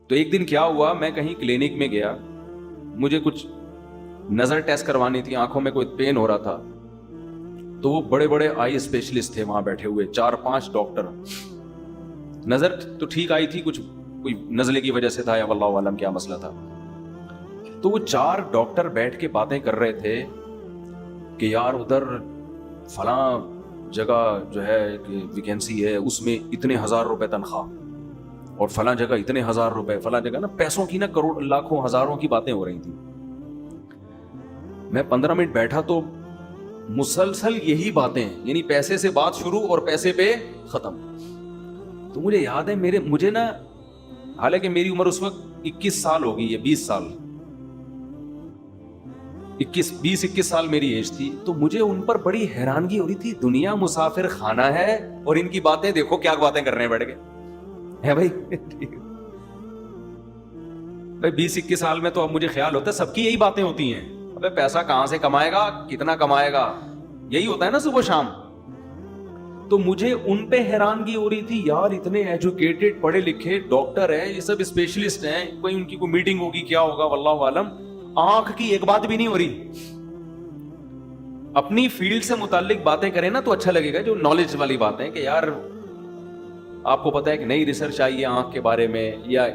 تو ایک دن کیا ہوا, میں کہیں کلینک میں گیا, مجھے کچھ نظر ٹیسٹ کروانی تھی, آنکھوں میں کوئی پین ہو رہا تھا. تو وہ بڑے بڑے آئی اسپیشلسٹ تھے وہاں بیٹھے ہوئے, 4-5 ڈاکٹر. نظر تو ٹھیک آئی تھی, کچھ کوئی نزلے کی وجہ سے تھا یا واللہ عالم کیا مسئلہ تھا. تو وہ 4 ڈاکٹر بیٹھ کے باتیں کر رہے تھے کہ یار ادھر فلاں جگہ جو ہے ویکینسی ہے, اس میں اتنے 1000 روپے تنخواہ, اور فلاں جگہ اتنے 1000 روپے, فلاں جگہ نا پیسوں کی نا کروڑ لاکھوں ہزاروں کی باتیں ہو رہی تھی. میں 15 منٹ بیٹھا تو مسلسل یہی باتیں, یعنی پیسے سے بات شروع اور پیسے پہ ختم. تو مجھے یاد ہے مجھے نا, حالانکہ میری عمر اس وقت 21 سال ہو گئی ہے, 20 سال 20-21 سال میری ایج تھی. تو مجھے ان پر بڑی حیرانگی ہو رہی تھی, دنیا مسافر خانہ ہے اور ان کی باتیں دیکھو کیا باتیں کر رہے ہیں بیٹھ کے, ہے بھائی. 20-21 سال میں تو اب مجھے خیال ہوتا ہے سب کی یہی باتیں ہوتی ہیں, ابے پیسہ کہاں سے کمائے گا, کتنا کمائے گا, یہی ہوتا ہے نا صبح شام. تو مجھے ان پہ حیرانگی ہو رہی تھی, یار اتنے ایجوکیٹڈ پڑھے لکھے ڈاکٹر ہیں, یہ سب اسپیشلسٹ ہیں, کوئی ان کی کوئی میٹنگ ہوگی کیا ہوگا واللہ عالم, آنکھ کی ایک بات بھی نہیں ہو رہی. اپنی فیلڈ سے متعلق باتیں کریں نا تو اچھا لگے گا, جو نالج والی باتیں کہ یار آپ کو پتا ہے کہ نئی ریسرچ آئی ہے آنکھ کے بارے میں, یا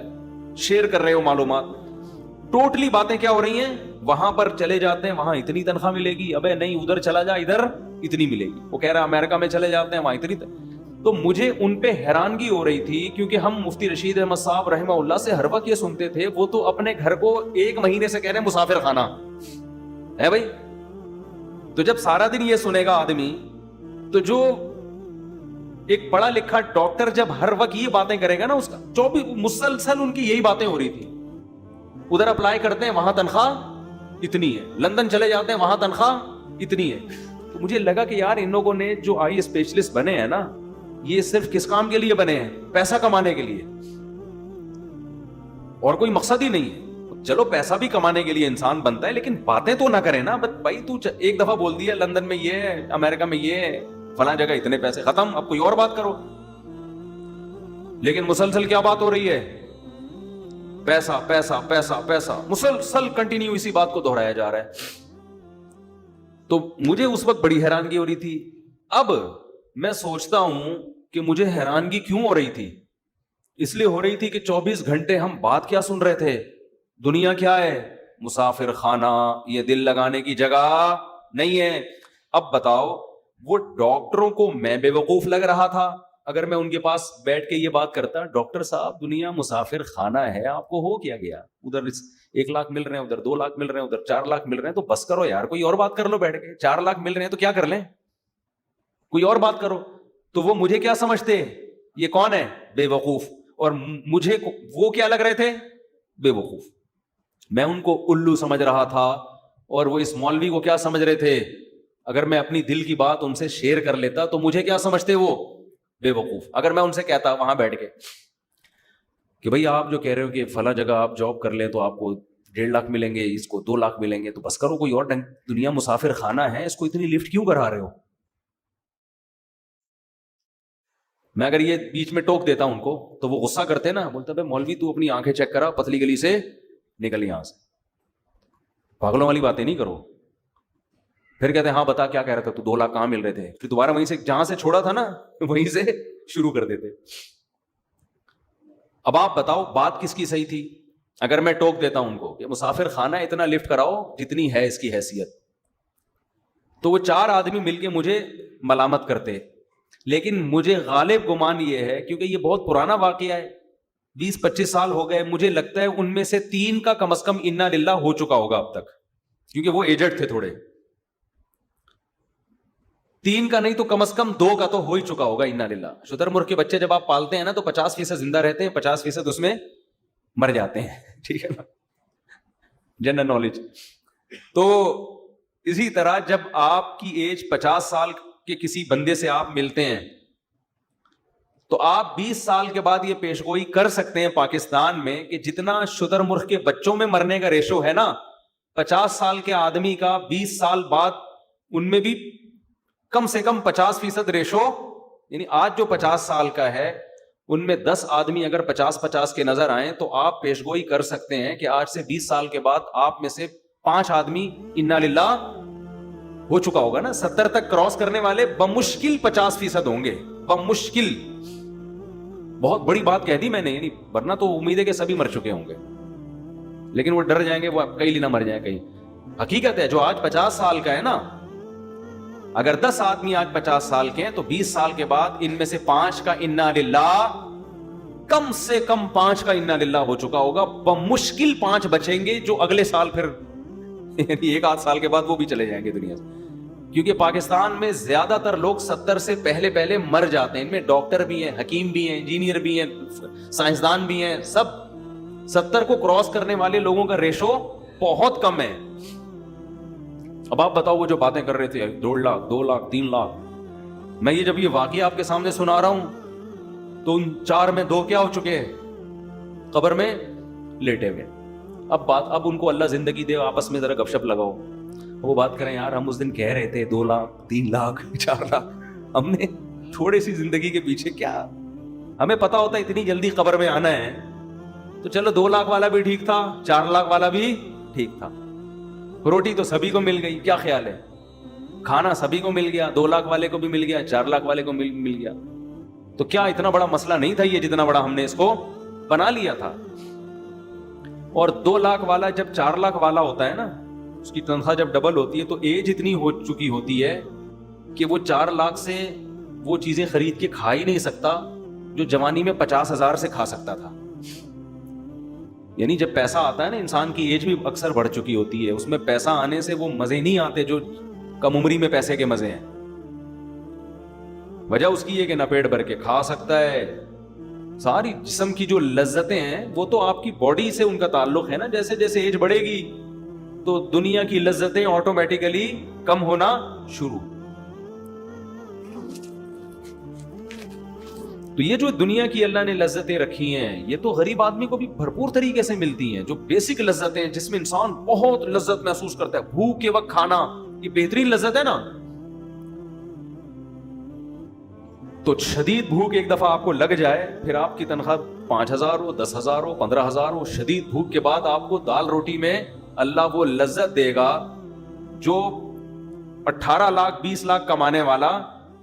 شیئر کر رہے ہو معلومات. ٹوٹلی باتیں کیا ہو رہی ہیں, وہاں پر چلے جاتے ہیں وہاں اتنی تنخواہ ملے گی, ابے نہیں ادھر چلا جا ادھر اتنی ملے گی, وہ کہہ رہا امریکہ میں چلے جاتے ہیں وہاں اتنی. تو مجھے ان پہ حیرانگی ہو رہی تھی, کیونکہ ہم مفتی رشید احمد صاحب رحمہ اللہ سے ہر وقت یہ سنتے تھے, وہ تو اپنے گھر کو 1 مہینے سے کہہ رہے ہیں مسافر خانہ ہے بھائی. تو جب سارا دن یہ سنے گا آدمی, تو جو ایک پڑھا لکھا ڈاکٹر جب ہر وقت یہ باتیں کرے گا نا, اس کا 24 مسلسل ان کی یہی باتیں ہو رہی تھی. ادھر اپلائی کرتے ہیں وہاں تنخواہ اتنی ہے, لندن چلے جاتے ہیں وہاں تنخواہ اتنی ہے. تو مجھے لگا کہ یار ان لوگوں نے جو آئی اسپیشلسٹ بنے ہیں نا, یہ صرف کس کام کے لیے بنے ہیں, پیسہ کمانے کے لیے, اور کوئی مقصد ہی نہیں ہے. چلو پیسہ بھی کمانے کے لیے انسان بنتا ہے, لیکن باتیں تو نہ کرے نا بھائی. تو ایک دفعہ بول دیا لندن میں یہ ہے, امریکہ میں یہ ہے, فلاں جگہ اتنے پیسے, ختم, اب کوئی اور بات کرو. لیکن مسلسل کیا بات ہو رہی ہے, پیسہ پیسہ پیسہ پیسہ, مسلسل کنٹینیو اسی بات کو دہرایا جا رہا ہے. تو مجھے اس وقت بڑی حیرانگی ہو رہی تھی. اب میں سوچتا ہوں کہ مجھے حیرانگی کیوں ہو رہی تھی. اس لیے ہو رہی تھی کہ 24 گھنٹے ہم بات کیا سن رہے تھے, دنیا کیا ہے, مسافر خانہ, یہ دل لگانے کی جگہ نہیں ہے. اب بتاؤ, وہ ڈاکٹروں کو میں بے وقوف لگ رہا تھا اگر میں ان کے پاس بیٹھ کے یہ بات کرتا, ڈاکٹر صاحب دنیا مسافر خانہ ہے, آپ کو ہو کیا گیا, ادھر 1 لاکھ مل رہے ہیں, ادھر 2 لاکھ مل رہے ہیں, ادھر 4 لاکھ مل رہے ہیں, تو بس کرو یار, کوئی اور بات کر لو بیٹھ کے. 4 لاکھ مل رہے ہیں تو کیا کر لیں, کوئی اور بات کرو. تو وہ مجھے کیا سمجھتے, یہ کون ہے, بے وقوف, اور مجھے وہ کیا لگ رہے تھے, بے وقوف. میں ان کو الو سمجھ رہا تھا, اور وہ اس مولوی کو کیا سمجھ رہے تھے, اگر میں اپنی دل کی بات ان سے شیئر کر لیتا تو مجھے کیا سمجھتے, وہ بے وقوف. اگر میں ان سے کہتا وہاں بیٹھ کے کہ بھئی آپ جو کہہ رہے ہو کہ فلاں جگہ آپ جاب کر لیں تو آپ کو 1.5 لاکھ ملیں گے, اس کو 2 لاکھ ملیں گے, تو بس کرو, کوئی اور دنیا مسافر خانہ ہے, اس کو اتنی لفٹ کیوں کرا رہے ہو. میں اگر یہ بیچ میں ٹوک دیتا ان کو تو وہ غصہ کرتے نا, بولتا بھائی مولوی تو اپنی آنکھیں چیک کرا, پتلی گلی سے نکل یہاں سے, پاگلوں والی باتیں نہیں کرو. پھر کہتے ہیں ہاں بتا کیا کہہ رہا تھا تو, 2 لاکھ کہاں مل رہے تھے, پھر دوبارہ وہیں سے جہاں سے چھوڑا تھا نا وہیں سے شروع کر دیتے. اب آپ بتاؤ بات کس کی صحیح تھی. اگر میں ٹوک دیتا ہوں ان کو کہ مسافر خانہ اتنا لفٹ کراؤ جتنی ہے اس کی حیثیت, تو وہ 4 آدمی مل کے مجھے ملامت کرتے. لیکن مجھے غالب گمان یہ ہے, کیونکہ یہ بہت پرانا واقعہ ہے, 20-25 سال ہو گئے, مجھے لگتا ہے ان میں سے 3 کا کم از کم انا للہ ہو چکا ہوگا اب تک, کیونکہ وہ ایجڈ تھے تھوڑے. 3 کا نہیں تو کم از کم 2 کا تو ہو ہی چکا ہوگا انا للہ. شتر مرغ کے بچے جب آپ پالتے ہیں نا تو 50% زندہ رہتے ہیں, 50% اس میں مر جاتے ہیں, ٹھیک ہے نا, جنرل نالج. تو اسی طرح جب آپ کی ایج 50 سال کے کسی بندے سے آپ ملتے ہیں تو آپ 20 سال کے بعد یہ پیشگوئی کر سکتے ہیں پاکستان میں کہ جتنا شتر مرغ کے بچوں میں مرنے کا ریشو ہے نا, 50 سال کے آدمی کا 20 سال بعد ان میں بھی کم سے کم 50% ریشو, یعنی آج جو 50 سال کا ہے ان میں 10 آدمی اگر 50-50 کے نظر آئیں تو آپ پیشگوئی کر سکتے ہیں کہ آج سے 20 سال کے بعد آپ میں سے 5 آدمی انا للہ ہو چکا ہوگا نا. 70 تک کراس کرنے والے بمشکل 50% ہوں گے, بمشکل. بہت بڑی بات کہہ دی میں نے, یعنی ورنہ تو امید ہے کہ سبھی مر چکے ہوں گے, لیکن وہ ڈر جائیں گے وہ کئی نہ مر جائیں کہیں. حقیقت ہے جو آج 50 سال کا ہے نا, اگر 10 آدمی آج 50 سال کے ہیں تو 20 سال کے بعد ان میں سے 5 کا انا للہ, کم سے کم 5 کا انا للہ ہو چکا ہوگا. بمشکل 5 بچیں گے جو اگلے سال پھر یعنی 1-8 سال کے بعد وہ بھی چلے جائیں گے دنیا سے. کیونکہ پاکستان میں زیادہ تر لوگ 70 سے پہلے مر جاتے ہیں. ان میں ڈاکٹر بھی ہیں, حکیم بھی ہیں, انجینئر بھی ہیں, سائنسدان بھی ہیں, سب 70 کو کراس کرنے والے لوگوں کا ریشو بہت کم ہے. اب آپ بتاؤ وہ جو باتیں کر رہے تھے 2 لاکھ 2 لاکھ 3 لاکھ, میں یہ جب یہ واقعہ آپ کے سامنے سنا رہا ہوں تو ان 4 میں 2 کیا ہو چکے ہیں, قبر میں لیٹے ہوئے. اب ان کو اللہ زندگی دے, آپس میں ذرا گپ شپ لگاؤ, وہ بات کریں یار ہم اس دن کہہ رہے تھے 2 لاکھ 3 لاکھ 4 لاکھ, ہم نے تھوڑی سی زندگی کے پیچھے کیا, ہمیں پتا ہوتا اتنی جلدی قبر میں آنا ہے تو چلو 2 لاکھ والا بھی ٹھیک تھا, 4 لاکھ والا بھی ٹھیک تھا. روٹی تو سبھی کو مل گئی, کیا خیال ہے, کھانا سبھی کو مل گیا, 2 لاکھ والے کو بھی مل گیا, 4 لاکھ والے کو مل گیا. تو کیا اتنا بڑا مسئلہ نہیں تھا یہ جتنا بڑا ہم نے اس کو بنا لیا تھا. اور 2 لاکھ والا جب 4 لاکھ والا ہوتا ہے نا, اس کی تنخواہ جب ڈبل ہوتی ہے تو ایج اتنی ہو چکی ہوتی ہے کہ وہ 4 لاکھ سے وہ چیزیں خرید کے کھا ہی نہیں سکتا جو جوانی میں 50,000 سے کھا سکتا تھا. یعنی جب پیسہ آتا ہے نا, انسان کی ایج بھی اکثر بڑھ چکی ہوتی ہے, اس میں پیسہ آنے سے وہ مزے نہیں آتے جو کم عمری میں پیسے کے مزے ہیں. وجہ اس کی ہے کہ نہ پیٹ بھر کے کھا سکتا ہے, ساری جسم کی جو لذتیں ہیں وہ تو آپ کی باڈی سے ان کا تعلق ہے نا. جیسے جیسے ایج بڑھے گی تو دنیا کی لذتیں آٹومیٹیکلی کم ہونا شروع. تو یہ جو دنیا کی اللہ نے لذتیں رکھی ہیں یہ تو غریب آدمی کو بھی بھرپور طریقے سے ملتی ہیں, جو بیسک لذتیں جس میں انسان بہت لذت محسوس کرتا ہے. بھوک کے وقت کھانا یہ بہترین لذت ہے نا. تو شدید بھوک ایک دفعہ آپ کو لگ جائے, پھر آپ کی تنخواہ 5,000 ہو, 10,000 ہو, 15,000 ہو, شدید بھوک کے بعد آپ کو دال روٹی میں اللہ وہ لذت دے گا جو 18 لاکھ 20 لاکھ کمانے والا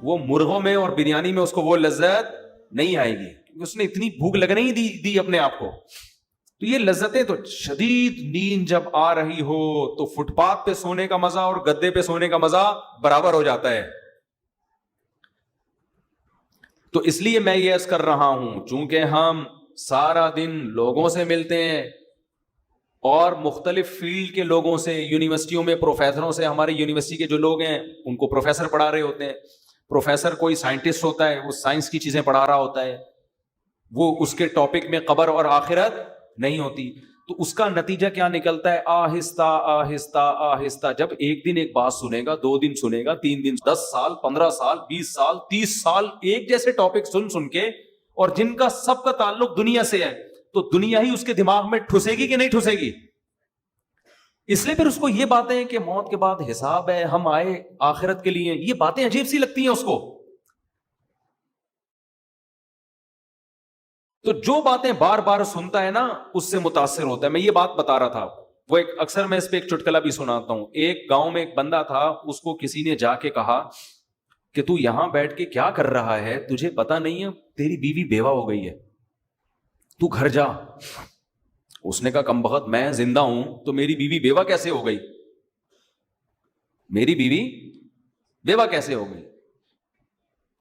وہ مرغوں میں اور بریانی میں اس کو وہ لذت نہیں آئے گی, کیونکہ اس نے اتنی بھوک لگنے ہی دی اپنے آپ کو. تو یہ لذتیں تو شدید نیند جب آ رہی ہو تو فٹ پاتھ پہ سونے کا مزہ اور گدے پہ سونے کا مزہ برابر ہو جاتا ہے. تو اس لیے میں یہ عرض کر رہا ہوں, چونکہ ہم سارا دن لوگوں سے ملتے ہیں اور مختلف فیلڈ کے لوگوں سے, یونیورسٹیوں میں پروفیسروں سے, ہمارے یونیورسٹی کے جو لوگ ہیں ان کو پروفیسر پڑھا رہے ہوتے ہیں. پروفیسر کوئی سائنٹسٹ ہوتا ہے, وہ سائنس کی چیزیں پڑھا رہا ہوتا ہے, وہ اس کے ٹاپک میں قبر اور آخرت نہیں ہوتی. تو اس کا نتیجہ کیا نکلتا ہے, آہستہ آہستہ آہستہ جب ایک دن ایک بات سنے گا, 2 دن سنے گا, 3 دن, 10 سال, 15 سال, 20 سال, 30 سال ایک جیسے ٹاپک سن کے, اور جن کا سب کا تعلق دنیا سے ہے, تو دنیا ہی اس کے دماغ میں ٹھسے گی کہ نہیں ٹھسے گی. اس لیے پھر اس کو یہ باتیں کہ موت کے بعد حساب ہے, ہم آئے آخرت کے لیے, یہ باتیں عجیب سی لگتی ہیں اس کو. تو جو باتیں بار بار سنتا ہے نا اس سے متاثر ہوتا ہے. میں یہ بات بتا رہا تھا, وہ ایک اکثر میں اس پہ ایک چٹکلا بھی سناتا ہوں. ایک گاؤں میں ایک بندہ تھا, اس کو کسی نے جا کے کہا کہ تو یہاں بیٹھ کے کیا کر رہا ہے, تجھے پتا نہیں ہے تیری بیوی بیوہ ہو گئی ہے, تو گھر جا. اس نے کہا کم بخت میں زندہ ہوں تو میری بیوی بیوہ کیسے ہو گئی, میری بیوی بیوہ کیسے ہو گئی.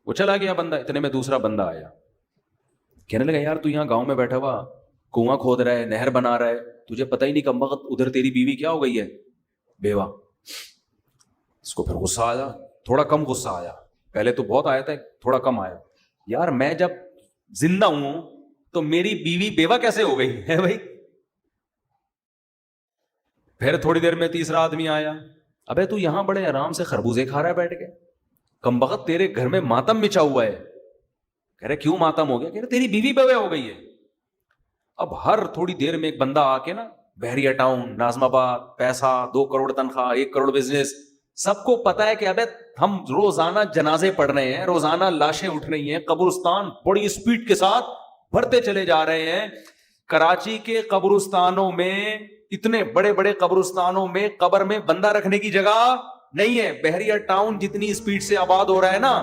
وہ چلا گیا بندہ. اتنے میں دوسرا بندہ آیا, کہنے لگا یار تو یہاں گاؤں میں بیٹھا ہوا کنواں کھود رہا ہے, نہر بنا رہا ہے, تجھے پتہ ہی نہیں کم وقت ادھر تیری بیوی کیا ہو گئی ہے, بیوہ. اس کو پھر غصہ آیا, تھوڑا کم غصہ آیا, پہلے تو بہت آیا تھا, تھوڑا کم آیا. یار میں جب زندہ ہوں تو میری بیوی بیوہ کیسے ہو گئی ہے بھائی. پھر تھوڑی دیر میں تیسرا آدمی آیا, ابے تو یہاں بڑے آرام سے خربوزے کھا رہا ہے بیٹھ کے, کم وقت تیرے گھر میں ماتم بچا ہوا ہے. کہہ رہے کیوں ماتم ہو گیا, کہہ رہے تیری بیوی بیوہ ہو گئی ہے. اب ہر تھوڑی دیر میں ایک بندہ آ کے نا, بحریہ ٹاؤن, ناظم آباد, پیسہ, 2 کروڑ تنخواہ, 1 کروڑ بزنس, سب کو پتا ہے کہ ابے ہم روزانہ جنازے پڑھ رہے ہیں, روزانہ لاشیں اٹھ رہی ہیں, قبرستان بڑی اسپیڈ کے ساتھ بھرتے چلے جا رہے ہیں. کراچی کے قبرستانوں میں, اتنے بڑے بڑے قبرستانوں میں قبر میں بندہ رکھنے کی جگہ نہیں ہے. بحریہ ٹاؤن جتنی اسپیڈ سے آباد ہو رہا ہے نا,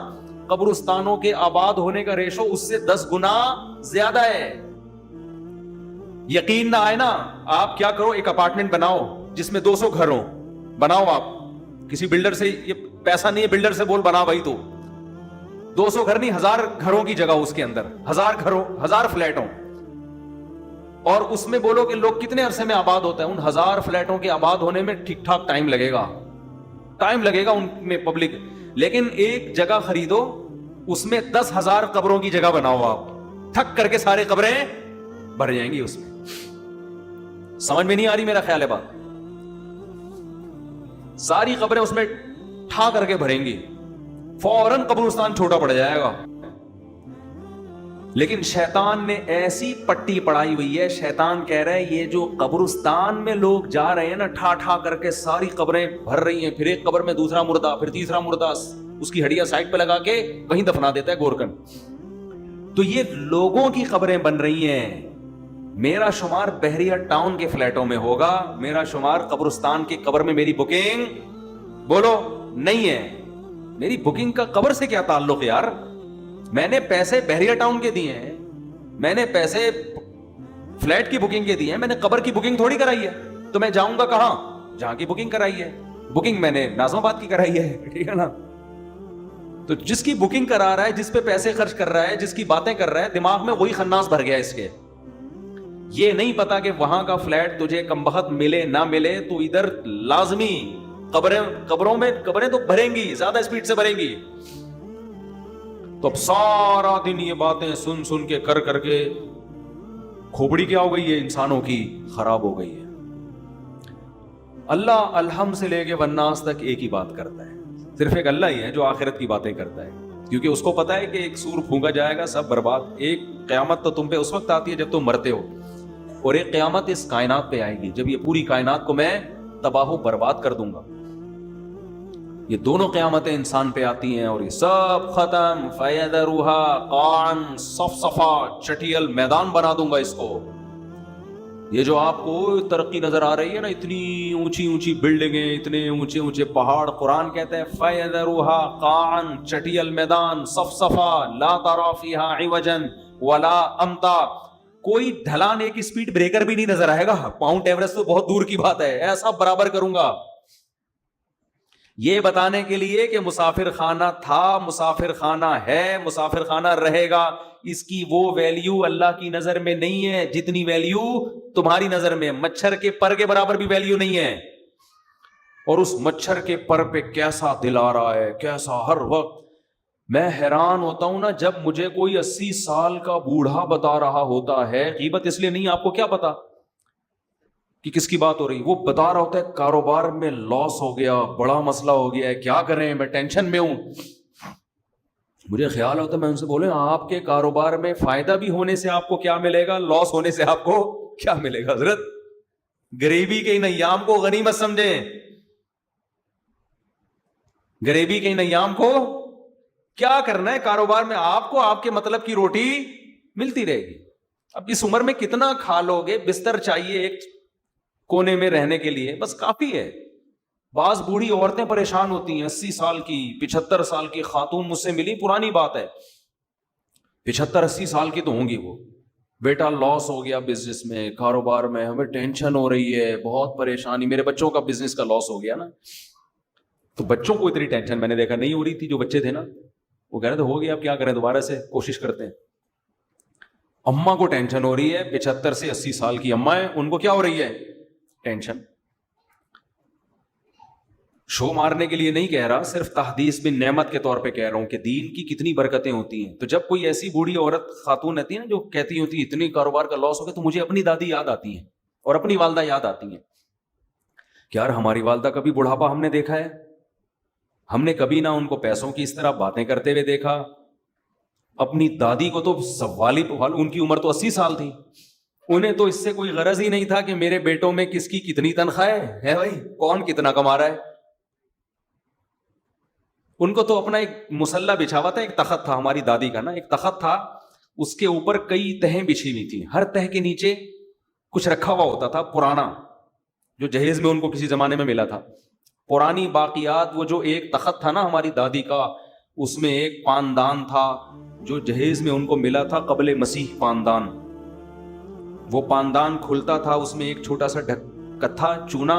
قبرستانوں کے آباد ہونے کا ریشو اس سے 10 گنا زیادہ ہے. یقین نہ آئے نا, آپ کیا کرو, ایک اپارٹمنٹ بناؤ جس میں 200 گھر ہوں, بناؤ آپ. کسی بلڈر سے, یہ پیسہ نہیں ہے بلڈر سے بول بنا بھائی, تو 200 گھر نہیں, 1000 گھروں کی جگہ اس کے اندر, 1000 گھروں, 1000 فلیٹ ہوں, اور اس میں بولو کہ لوگ کتنے عرصے میں آباد ہوتے ہیں. ان 1000 فلیٹوں کے آباد ہونے میں ٹھیک ٹھاک ٹائم لگے گا ان میں پبلک. لیکن ایک جگہ خریدو, اس میں 10,000 قبروں کی جگہ بناؤ آپ, تھک کر کے سارے قبریں بھر جائیں گی اس میں. سمجھ میں نہیں آ رہی میرا خیال ہے بات؟ ساری قبریں اس میں ٹھا کر کے بھریں گی, فوراً قبرستان چھوٹا پڑ جائے گا. لیکن شیطان نے ایسی پٹی پڑائی ہوئی ہے, شیطان کہہ رہا ہے یہ جو قبرستان میں لوگ جا رہے ہیں نا, ٹھا ٹھا کر کے ساری قبریں بھر رہی ہیں, پھر ایک قبر میں دوسرا مردہ, پھر تیسرا مردہ, اس کی ہڈیاں سائڈ پہ لگا کے وہیں دفنا دیتا ہے گورکن. تو یہ لوگوں کی قبریں بن رہی ہیں. میرا شمار بحریہ ٹاؤن کے فلیٹوں میں ہوگا, میرا شمار قبرستان کی قبر میں میری بکنگ بولو نہیں ہے. میری بکنگ کا قبر سے کیا تعلق یار؟ میں نے پیسے بحریہ ٹاؤن کے دیے ہیں, میں نے پیسے فلیٹ کی بکنگ کے دیے ہیں, میں نے قبر کی بکنگ تھوڑی کرائی ہے. تو میں جاؤں گا کہاں؟ جہاں کی بکنگ کرائی ہے. بکنگ میں نے ناظم آباد کی کرائی ہے, ٹھیک ہے نا. تو جس کی بکنگ کرا رہا ہے, جس پہ پیسے خرچ کر رہا ہے, جس کی باتیں کر رہا ہے, دماغ میں وہی خناس بھر گیا اس کے. یہ نہیں پتا کہ وہاں کا فلیٹ تجھے کم بخت ملے نہ ملے, تو ادھر لازمی قبروں میں قبریں تو بھریں گی, زیادہ اسپیڈ سے بھریں گی. تو اب سارا دن یہ باتیں سن سن کے کر کے کھوپڑی کیا ہو گئی ہے, انسانوں کی خراب ہو گئی ہے. اللہ الحم سے لے کے والناس تک ایک ہی بات کرتا ہے, صرف ایک اللہ ہی ہے جو آخرت کی باتیں کرتا ہے, کیونکہ اس کو پتا ہے کہ ایک سور پھونکا جائے گا, سب برباد. ایک قیامت تو تم پہ اس وقت آتی ہے جب تم مرتے ہو, اور ایک قیامت اس کائنات پہ آئے گی جب یہ پوری کائنات کو میں تباہ و برباد کر دوں گا. یہ دونوں قیامتیں انسان پہ آتی ہیں اور یہ سب ختم, فَيَذَرُهَا قَاعًا صَفْصَفًا, چٹیل میدان بنا دوں گا اس کو. یہ جو آپ کو ترقی نظر آ رہی ہے نا, اتنی اونچی اونچی بلڈنگیں, اتنے اونچے اونچے پہاڑ, قرآن کہتا ہے فَيَذَرُهَا قَاعًا, چٹیل میدان, صَفْصَفًا لَا تَرَىٰ فِيهَا عِوَجًا وَلَا أَمْتًا, کوئی ڈھلان, ایک اسپیڈ بریکر بھی نہیں نظر آئے گا. ماؤنٹ ایوریسٹ تو بہت دور کی بات ہے, ایسا برابر کروں گا. یہ بتانے کے لیے کہ مسافر خانہ تھا, مسافر خانہ ہے, مسافر خانہ رہے گا. اس کی وہ ویلیو اللہ کی نظر میں نہیں ہے جتنی ویلیو تمہاری نظر میں. مچھر کے پر کے برابر بھی ویلیو نہیں ہے. اور اس مچھر کے پر پہ کیسا دل آ رہا ہے, کیسا ہر وقت. میں حیران ہوتا ہوں نا جب مجھے کوئی 80 سال کا بوڑھا بتا رہا ہوتا ہے, غیبت اس لیے نہیں, آپ کو کیا پتا کہ کس کی بات ہو رہی, وہ بتا رہا ہوتا ہے کاروبار میں لاس ہو گیا, بڑا مسئلہ ہو گیا ہے, کیا کریں, میں ٹینشن میں ہوں. مجھے خیال ہوتا ہے میں ان سے بولے آپ کے کاروبار میں فائدہ بھی ہونے سے آپ کو کیا ملے گا, لاس ہونے سے آپ کو کیا ملے گا. حضرت غریبی کے ان ایام کو غنیمت سمجھیں, غریبی کے ان ایام کو کیا کرنا ہے کاروبار میں, آپ کو آپ کے مطلب کی روٹی ملتی رہے گی. اب اس عمر میں کتنا کھا لو گے, بستر چاہیے ایک کونے میں رہنے کے لیے, بس کافی ہے. بعض بوڑھی عورتیں پریشان ہوتی ہیں, 80 سال کی 75 سال کی خاتون مجھ سے ملی, پرانی بات ہے, 75-80 سال کی تو ہوں گی وہ, بیٹا لاس ہو گیا بزنس میں, کاروبار میں, ہمیں ٹینشن ہو رہی ہے, بہت پریشانی, میرے بچوں کا بزنس کا لاس ہو گیا نا. تو بچوں کو اتنی ٹینشن میں نے دیکھا نہیں ہو رہی تھی, جو بچے تھے نا وہ کہہ رہے تھے ہو گیا, اب کیا کریں, دوبارہ سے کوشش کرتے ہیں. اماں کو ٹینشن ہو رہی ہے, 75 سے 80 سال کی اماں ہیں, ان کو کیا ہو رہی ہے ٹینشن. شو مارنے کے لیے نہیں کہہ رہا, صرف تحدیث بن نعمت کے طور پہ کہہ رہا ہوں کہ دین کی کتنی برکتیں ہوتی ہیں. تو جب کوئی ایسی بوڑھی عورت خاتون رہتی ہے نا جو کہتی ہوتی ہے اتنی کاروبار کا لاس ہو گیا, تو مجھے اپنی دادی یاد آتی ہیں اور اپنی والدہ یاد آتی ہیں کہ یار ہماری والدہ کبھی بڑھاپا ہم نے دیکھا ہے, ہم نے کبھی نہ ان کو پیسوں کی اس طرح باتیں کرتے ہوئے دیکھا. اپنی دادی کو تو سوالی, ان کی عمر تو 80 سال تھی, انہیں تو اس سے کوئی غرض ہی نہیں تھا کہ میرے بیٹوں میں کس کی کتنی تنخواہ ہے بھائی, کون کتنا کما رہا ہے. ان کو تو اپنا ایک مسلح بچھا ہوا تھا, ایک تخت تھا ہماری دادی کا نا, ایک تخت تھا, اس کے اوپر کئی تہیں بچھی ہوئی تھی, ہر تہ کے نیچے کچھ رکھا ہوا ہوتا تھا پرانا, جو جہیز میں ان کو کسی زمانے میں ملا تھا, پرانی باقیات. وہ جو ایک تخت تھا نا ہماری دادی کا, اس میں ایک پاندان تھا جو جہیز میں ان کو ملا تھا قبل مسیح پاندان. وہ پاندان کھلتا تھا, اس میں ایک چھوٹا سا ڈھکت تھا, چونا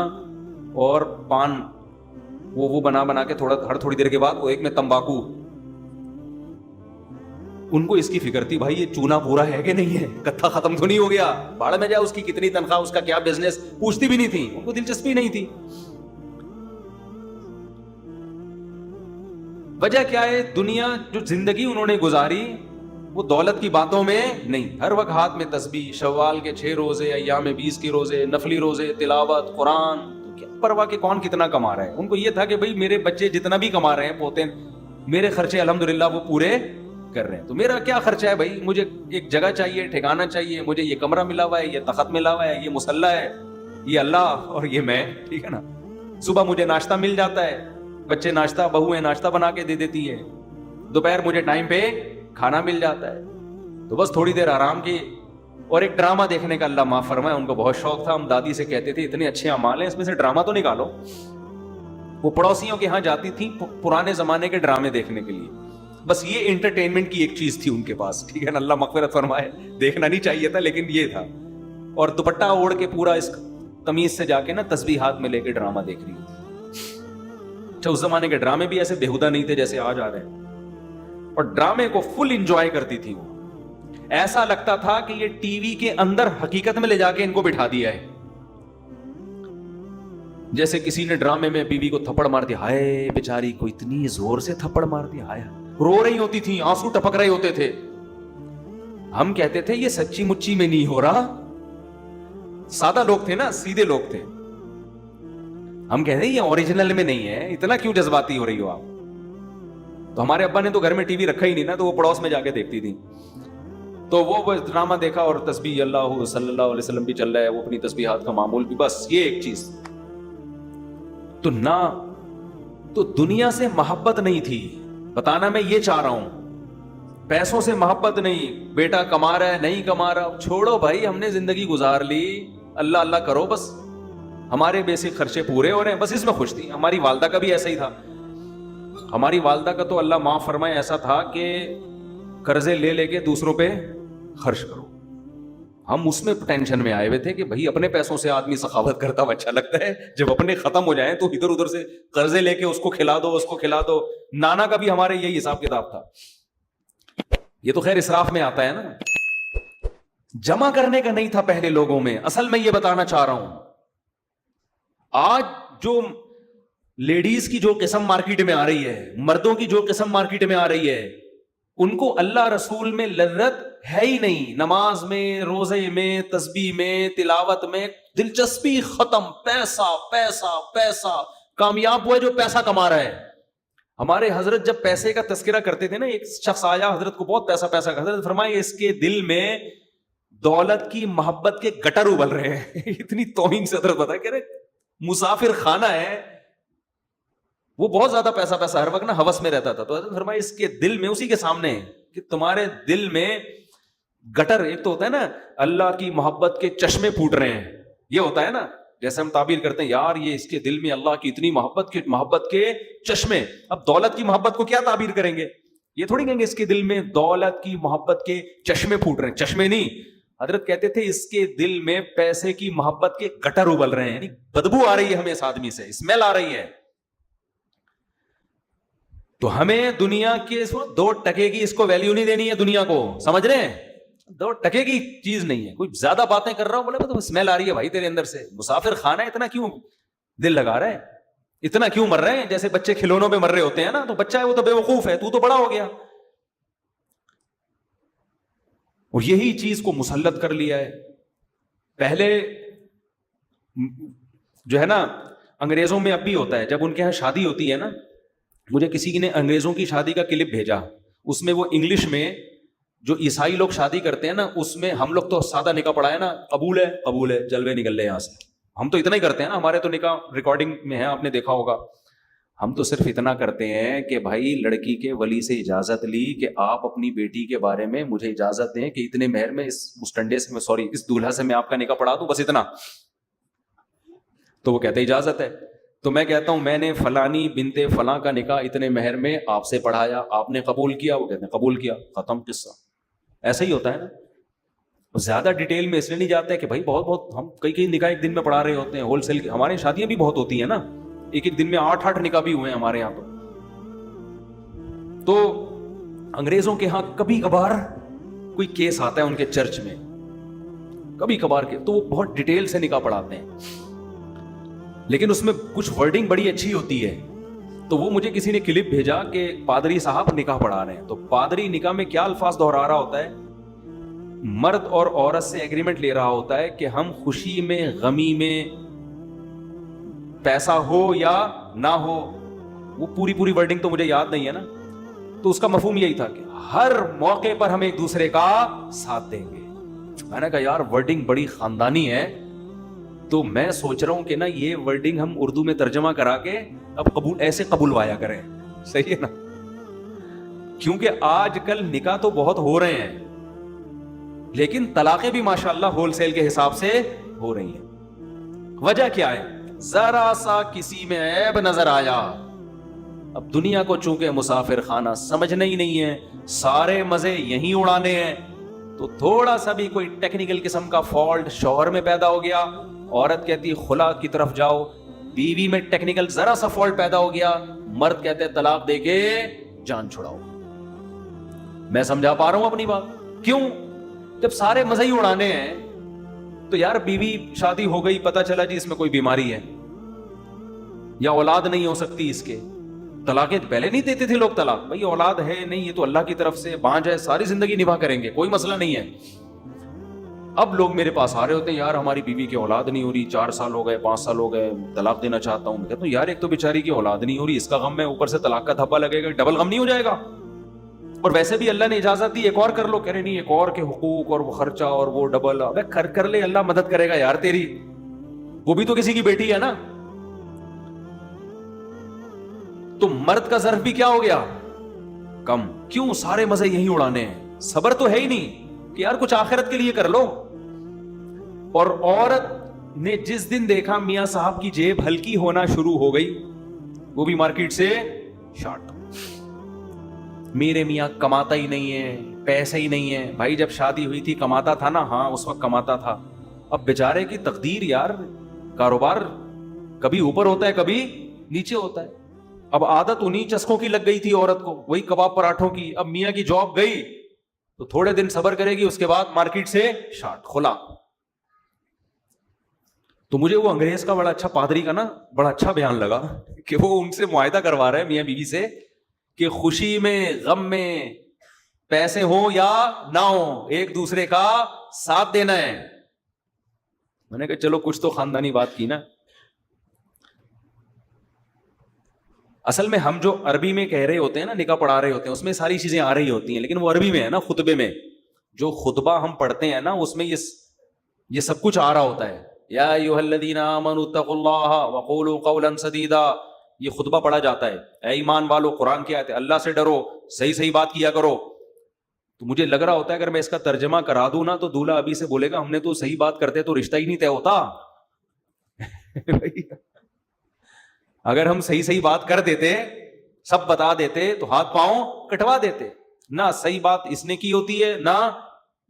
اور پان, وہ بنا کے ہر تھوڑی دیر کے بعد وہ ایک میں تمباکو. ان کو اس کی فکر تھی بھائی یہ چونا پورا ہے کہ نہیں ہے, کتھا ختم تو نہیں ہو گیا, باڑ میں جائے اس کی کتنی تنخواہ, اس کا کیا بزنس, پوچھتی بھی نہیں تھی, ان کو دلچسپی نہیں تھی. وجہ کیا ہے, دنیا جو زندگی انہوں نے گزاری وہ دولت کی باتوں میں نہیں, ہر وقت ہاتھ میں تسبیح, شوال کے 6 روزے, ایام 20 کے روزے, نفلی روزے, تلاوت قرآن, کیا پرواہ کہ کون کتنا کما رہا ہے. ان کو یہ تھا کہ بھائی میرے بچے جتنا بھی کما رہے ہیں پوتے, میرے خرچے الحمدللہ وہ پورے کر رہے ہیں, تو میرا کیا خرچہ ہے بھائی, مجھے ایک جگہ چاہیے, ٹھکانہ چاہیے, مجھے یہ کمرہ ملا ہوا ہے, یہ تخت ملا ہوا ہے, یہ مصلی ہے, یہ اللہ اور یہ میں, ٹھیک ہے نا. صبح مجھے ناشتہ مل جاتا ہے, بچے ناشتہ, بہویں ناشتہ بنا کے دے دیتی ہے, دوپہر مجھے ٹائم پہ کھانا مل جاتا ہے, تو بس تھوڑی دیر آرام کی. اور ایک ڈرامہ دیکھنے کا اللہ معاف فرمائے ان کو بہت شوق تھا, ہم دادی سے کہتے تھے اتنے اچھے اعمال ہیں اس میں سے ڈرامہ تو نکالو. وہ پڑوسیوں کے ہاں جاتی تھی پرانے زمانے کے ڈرامے دیکھنے کے لیے, بس یہ انٹرٹینمنٹ کی ایک چیز تھی ان کے پاس, ٹھیک ہے نا, اللہ مغفرت فرمائے, دیکھنا نہیں چاہیے تھا لیکن یہ تھا. اور دوپٹہ اوڑھ کے پورا اس تمیز سے جا کے نا تسبیح ہاتھ میں لے کے ڈرامہ دیکھ رہی تھی. اچھا اس زمانے کے ڈرامے بھی ایسے بےہودہ نہیں تھے جیسے آج آ رہے ہیں, اور ڈرامے کو فل انجوائے کرتی تھی وہ. ایسا لگتا تھا کہ یہ ٹی وی کے اندر حقیقت میں لے جا کے ان کو بٹھا دیا ہے. جیسے کسی نے ڈرامے میں بیوی کو تھپڑ مار دیا, ہائے بیچاری کو اتنی زور سے تھپڑ مار دیا, ہائے, رو رہی ہوتی تھی, آنسو ٹپک رہے ہوتے تھے. ہم کہتے تھے یہ سچی مچی میں نہیں ہو رہا, سادہ لوگ تھے نا, سیدھے لوگ تھے, ہم کہتے ہیں یہ اوریجنل میں نہیں ہے, اتنا کیوں جذباتی ہو رہی ہو آپ. تو ہمارے ابا نے تو گھر میں ٹی وی رکھا ہی نہیں نا, تو وہ پڑوس میں جا کے دیکھتی تھی. تو وہ ڈرامہ دیکھا اور تسبیح اللہ صلی اللہ علیہ وسلم بھی چل رہا ہے, وہ اپنی تسبیحات کا معمول بھی, بس یہ ایک چیز. تو نہ تو دنیا سے محبت نہیں تھی, بتانا میں یہ چاہ رہا ہوں, پیسوں سے محبت نہیں, بیٹا کما رہا ہے نہیں کما رہا, چھوڑو بھائی, ہم نے زندگی گزار لی, اللہ اللہ کرو, بس ہمارے بیسک خرچے پورے ہو رہے ہیں, بس اس میں خوش تھی. ہماری والدہ کا بھی ایسا ہی تھا. ہماری والدہ کا تو اللہ معاف فرمائے ایسا تھا کہ قرضے لے لے کے دوسروں پہ خرچ کرو. ہم اس میں ٹینشن میں آئے ہوئے تھے کہ بھائی اپنے پیسوں سے آدمی سخاوت کرتا ہوا اچھا لگتا ہے, جب اپنے ختم ہو جائیں تو ادھر ادھر سے قرضے لے کے اس کو کھلا دو, اس کو کھلا دو. نانا کا بھی ہمارے یہی حساب کتاب تھا. یہ تو خیر اسراف میں آتا ہے نا, جمع کرنے کا نہیں تھا پہلے لوگوں میں. اصل میں یہ بتانا چاہ رہا ہوں, آج جو لیڈیز کی جو قسم مارکیٹ میں آ رہی ہے, مردوں کی جو قسم مارکیٹ میں آ رہی ہے, ان کو اللہ رسول میں لذت ہے ہی نہیں. نماز میں, روزے میں, تسبیح میں, تلاوت میں دلچسپی ختم. پیسہ پیسہ پیسہ, کامیاب ہوا جو پیسہ کما رہا ہے. ہمارے حضرت جب پیسے کا تذکرہ کرتے تھے نا, ایک شخص آیا حضرت کو بہت پیسہ پیسہ, حضرت فرمائے اس کے دل میں دولت کی محبت کے گٹر ابل رہے ہیں. اتنی توہین سے حضرت بتا, کہہ رہے مسافر خانہ ہے, وہ بہت زیادہ پیسہ پیسہ ہر وقت نا ہوس میں رہتا تھا. تو حضرت فرمایا اس کے دل میں, اسی کے سامنے کہ تمہارے دل میں گٹر, ایک تو ہوتا ہے نا اللہ کی محبت کے چشمے پھوٹ رہے ہیں, یہ ہوتا ہے نا, جیسے ہم تعبیر کرتے ہیں یار یہ اس کے دل میں اللہ کی اتنی محبت کے چشمے. اب دولت کی محبت کو کیا تعبیر کریں گے, یہ تھوڑی کہیں گے اس کے دل میں دولت کی محبت کے چشمے پھوٹ رہے ہیں, چشمے نہیں. حضرت کہتے تھے اس کے دل میں پیسے کی محبت کے گٹر ابل رہے ہیں, یعنی بدبو آ رہی ہے ہمیں اس آدمی سے, اسمیل آ رہی ہے. تو ہمیں دنیا کے 2 ٹکے کی اس کو ویلیو نہیں دینی ہے, دنیا کو, سمجھ رہے ہیں, 2 ٹکے کی چیز نہیں ہے. کوئی زیادہ باتیں کر رہا ہو, بولے تو اسمیل آ رہی ہے بھائی تیرے اندر سے, مسافر خانہ ہے, اتنا کیوں دل لگا رہا ہے, اتنا کیوں مر رہے ہیں, جیسے بچے کھلونوں پہ مر رہے ہوتے ہیں نا, تو بچہ ہے وہ تو بے وقوف ہے, تو بڑا ہو گیا. اور یہی چیز کو مسلط کر لیا ہے. پہلے جو ہے نا انگریزوں میں اب بھی ہوتا ہے, جب ان کے یہاں شادی ہوتی ہے نا, مجھے کسی نے انگریزوں کی شادی کا کلپ بھیجا, اس میں وہ انگلش میں جو عیسائی لوگ شادی کرتے ہیں نا, اس میں ہم لوگ تو سادہ نکاح پڑھا ہے نا, قبول ہے قبول ہے, جلوے نکل لے یہاں سے, ہم تو اتنا ہی کرتے ہیں نا, ہمارے تو نکاح ریکارڈنگ میں ہے, آپ نے دیکھا ہوگا. ہم تو صرف اتنا کرتے ہیں کہ بھائی لڑکی کے ولی سے اجازت لی کہ آپ اپنی بیٹی کے بارے میں مجھے اجازت دیں کہ اتنے مہر میں اس ٹنڈے سے اس دولہا سے میں آپ کا نکاح پڑھا دوں، بس اتنا. تو وہ کہتے اجازت ہے. تو میں کہتا ہوں میں نے فلانی بنت فلاں کا نکاح اتنے مہر میں آپ سے پڑھایا، آپ نے قبول کیا، وہ کہتے ہیں قبول کیا، ختم قصہ. ایسا ہی ہوتا ہے نا. زیادہ ڈیٹیل میں اس لیے نہیں جاتے کہ بھائی بہت ہم کئی نکاح ایک دن میں پڑھا رہے ہوتے ہیں ہول سیل. ہمارے شادیاں بھی بہت ہوتی ہیں نا، ایک دن میں 8 نکاح بھی ہوئے ہیں ہمارے یہاں. تو انگریزوں کے ہاں کبھی کبھار کوئی کیس آتا ہے ان کے چرچ میں، کبھی کبھار کے، تو وہ بہت ڈیٹیل سے نکاح پڑھاتے ہیں، لیکن اس میں کچھ ورڈنگ بڑی اچھی ہوتی ہے. تو وہ مجھے کسی نے کلپ بھیجا کہ پادری صاحب نکاح پڑھا رہے ہیں، تو پادری نکاح میں کیا الفاظ دہرا رہا ہوتا ہے، مرد اور عورت سے ایگریمنٹ لے رہا ہوتا ہے کہ ہم خوشی میں غمی میں پیسہ ہو یا نہ ہو، وہ پوری ورڈنگ تو مجھے یاد نہیں ہے نا، تو اس کا مفہوم یہی تھا کہ ہر موقع پر ہم ایک دوسرے کا ساتھ دیں گے. میں نے کہا یار ورڈنگ بڑی خاندانی ہے. تو میں سوچ رہا ہوں کہ نا یہ ورڈنگ ہم اردو میں ترجمہ کرا کے اب ایسے قبولوایا کریں. صحیح ہے نا؟ کیونکہ آج کل نکاح تو بہت ہو رہے ہیں لیکن طلاقیں بھی ماشاءاللہ ہول سیل کے حساب سے ہو رہی ہیں. وجہ کیا ہے؟ ذرا سا کسی میں عیب نظر آیا، اب دنیا کو چونکہ مسافر خانہ سمجھنا ہی نہیں ہے، سارے مزے یہیں اڑانے ہیں، تو تھوڑا سا بھی کوئی ٹیکنیکل قسم کا فالٹ شوہر میں پیدا ہو گیا، عورت کہتی خلا کی طرف جاؤ، بیوی میں ٹیکنیکل ذرا سا فالٹ پیدا ہو گیا، مرد کہتے طلاق دے کے جان چھڑاؤ. میں سمجھا پا رہا ہوں اپنی بات؟ کیوں؟ جب سارے مزے ہی اڑانے ہیں تو یار بیوی شادی ہو گئی، پتہ چلا جی اس میں کوئی بیماری ہے یا اولاد نہیں ہو سکتی اس کے، طلاقیں پہلے نہیں دیتے تھے لوگ، طلاق بھائی اولاد ہے نہیں، یہ تو اللہ کی طرف سے بانجھ ہے، ساری زندگی نبھا کریں گے، کوئی مسئلہ نہیں ہے. اب لوگ میرے پاس آ رہے ہوتے ہیں یار ہماری بیوی کی اولاد نہیں ہو رہی، 4 سال ہو گئے، 5 سال ہو گئے، طلاق دینا چاہتا ہوں. میں کہتا ہوں یار ایک تو بیچاری کی اولاد نہیں ہو رہی، اس کا غم ہے، اوپر سے طلاق کا دھبا لگے گا، ڈبل غم نہیں ہو جائے گا؟ اور ویسے بھی اللہ نے اجازت دی ایک اور کر لو، کہہ رہے نہیں ایک اور کے حقوق اور وہ خرچہ اور وہ ڈبل. ابے کر لے، اللہ مدد کرے گا یار تیری، وہ بھی تو کسی کی بیٹی ہے نا. تو مرد کا ظرف بھی کیا ہو گیا؟ کم. کیوں؟ سارے مزے یہی اڑانے ہیں، صبر تو ہے ہی نہیں کہ یار کچھ آخرت کے لیے کر لو. اور عورت نے جس دن دیکھا میاں صاحب کی جیب ہلکی ہونا شروع ہو گئی، وہ بھی مارکیٹ سے شارٹ، میرے میاں کماتا ہی نہیں ہے، پیسے ہی نہیں ہے. بھائی جب شادی ہوئی تھی کماتا تھا نا؟ ہاں اس وقت کماتا تھا. اب بیچارے کی تقدیر یار، کاروبار کبھی اوپر ہوتا ہے کبھی نیچے ہوتا ہے. اب عادت انہی چسکوں کی لگ گئی تھی عورت کو، وہی کباب پراٹھوں کی. اب میاں کی جاب گئی تو تھوڑے دن صبر کرے گی، اس کے بعد مارکیٹ سے شارٹ، کھلا. تو مجھے وہ انگریز کا بڑا اچھا پادری کا نا بڑا اچھا بیان لگا کہ وہ ان سے معاہدہ کروا رہے ہیں میاں بیوی سے کہ خوشی میں غم میں پیسے ہوں یا نہ ہوں ایک دوسرے کا ساتھ دینا ہے. میں نے کہا چلو کچھ تو خاندانی بات کی نا. اصل میں ہم جو عربی میں کہہ رہے ہوتے ہیں نا، نکاح پڑھا رہے ہوتے ہیں، اس میں ساری چیزیں آ رہی ہوتی ہیں، لیکن وہ عربی میں ہے نا. خطبے میں جو خطبہ ہم پڑھتے ہیں نا اس میں یہ سب کچھ آ رہا ہوتا ہے. یا ایھا الذین آمنوا اتقوا اللہ وقولوا قولا سدیدا، یہ خطبہ پڑھا جاتا ہے. اے ایمان والو، قرآن کی آیت ہے، اللہ سے ڈرو، صحیح بات کیا کرو. تو مجھے لگ رہا ہوتا ہے اگر میں اس کا ترجمہ کرا دوں نا تو دولہا ابھی سے بولے گا ہم نے تو صحیح بات کرتے تو رشتہ ہی نہیں طے ہوتا. اگر ہم صحیح بات کر دیتے، سب بتا دیتے تو ہاتھ پاؤں کٹوا دیتے. نہ صحیح بات اس نے کی ہوتی ہے نہ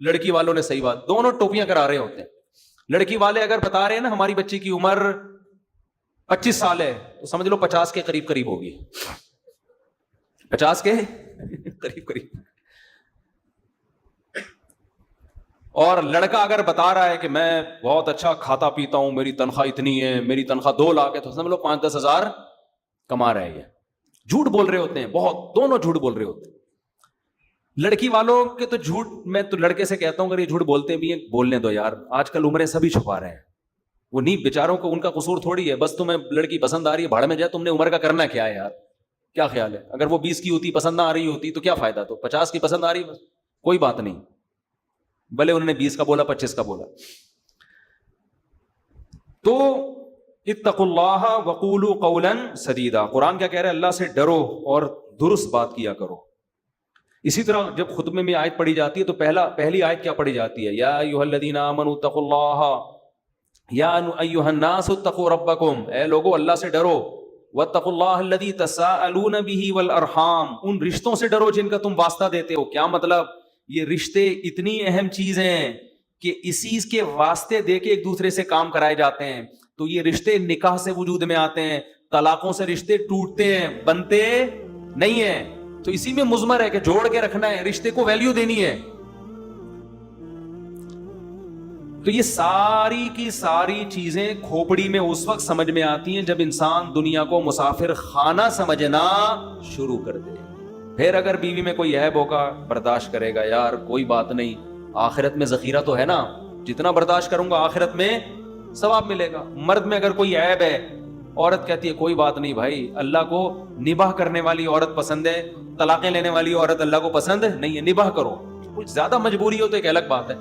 لڑکی والوں نے صحیح بات، دونوں ٹوپیاں کرا رہے ہوتے ہیں. لڑکی والے اگر بتا رہے ہیں نا ہماری بچی کی عمر 25 سال ہے تو سمجھ لو 50 کے قریب ہوگی، 50 کے قریب. اور لڑکا اگر بتا رہا ہے کہ میں بہت اچھا کھاتا پیتا ہوں، میری تنخواہ اتنی ہے، میری تنخواہ 2 لاکھ ہے، تو سمجھ لو 5-10 ہزار کما رہے ہیں. جھوٹ بول رہے ہوتے ہیں، بہت، دونوں جھوٹ بول رہے ہوتے ہیں. لڑکی والوں کے تو جھوٹ، میں تو لڑکے سے کہتا ہوں اگر یہ جھوٹ بولتے بھی ہیں بولنے دو یار، آج کل عمریں سبھی چھپا رہے ہیں. وہ نہیں بیچاروں کو، ان کا قصور تھوڑی ہے، بس تمہیں لڑکی پسند آ رھی ہے بھاڑ میں جائے، تم نے عمر کا کرنا کیا ہے یار؟ کیا خیال ہے؟ اگر وہ 20 کی ہوتی پسند نہ آ رہی ہوتی تو کیا فائدہ؟ تو 50 کی پسند آ رہی، بس کوئی بات نہیں، بھلے انہوں نے 20 کا بولا 25 کا بولا. تو اتقوا اللہ وقولوا قولا سدیدا. قرآن کیا کہہ رہا ہے؟ اللہ سے ڈرو اور درست بات کیا کرو. اسی طرح جب خطبے میں آیت پڑھی جاتی ہے تو پہلی آیت کیا پڑھی جاتی ہے؟ یا ایھا الذین آمنوا اتقوا اللہ یا ایھا الناس اتقوا ربکم، اے لوگو اللہ سے ڈرو. واتقوا اللہ الذی تساءلون بہ والارحام، ان رشتوں سے ڈرو جن کا تم واسطہ دیتے ہو. کیا مطلب؟ یہ رشتے اتنی اہم چیز ہیں کہ اسی کے واسطے دے کے ایک دوسرے سے کام کرائے جاتے ہیں. تو یہ رشتے نکاح سے وجود میں آتے ہیں، طلاقوں سے رشتے ٹوٹتے ہیں، بنتے نہیں ہیں. تو اسی میں مضمر ہے کہ جوڑ کے رکھنا ہے، رشتے کو ویلیو دینی ہے. تو یہ ساری کی ساری چیزیں کھوپڑی میں اس وقت سمجھ میں آتی ہیں جب انسان دنیا کو مسافر خانہ سمجھنا شروع کر دے. پھر اگر بیوی میں کوئی عیب ہوگا برداشت کرے گا، یار کوئی بات نہیں، آخرت میں ذخیرہ تو ہے نا، جتنا برداشت کروں گا آخرت میں ثواب ملے گا. مرد میں اگر کوئی عیب ہے، عورت کہتی ہے کوئی بات نہیں بھائی، اللہ کو نباہ کرنے والی عورت پسند ہے، طلاقیں لینے والی عورت اللہ کو پسند نہیں ہے، نباہ کرو. کچھ زیادہ مجبوری ہو تو ایک الگ بات ہے.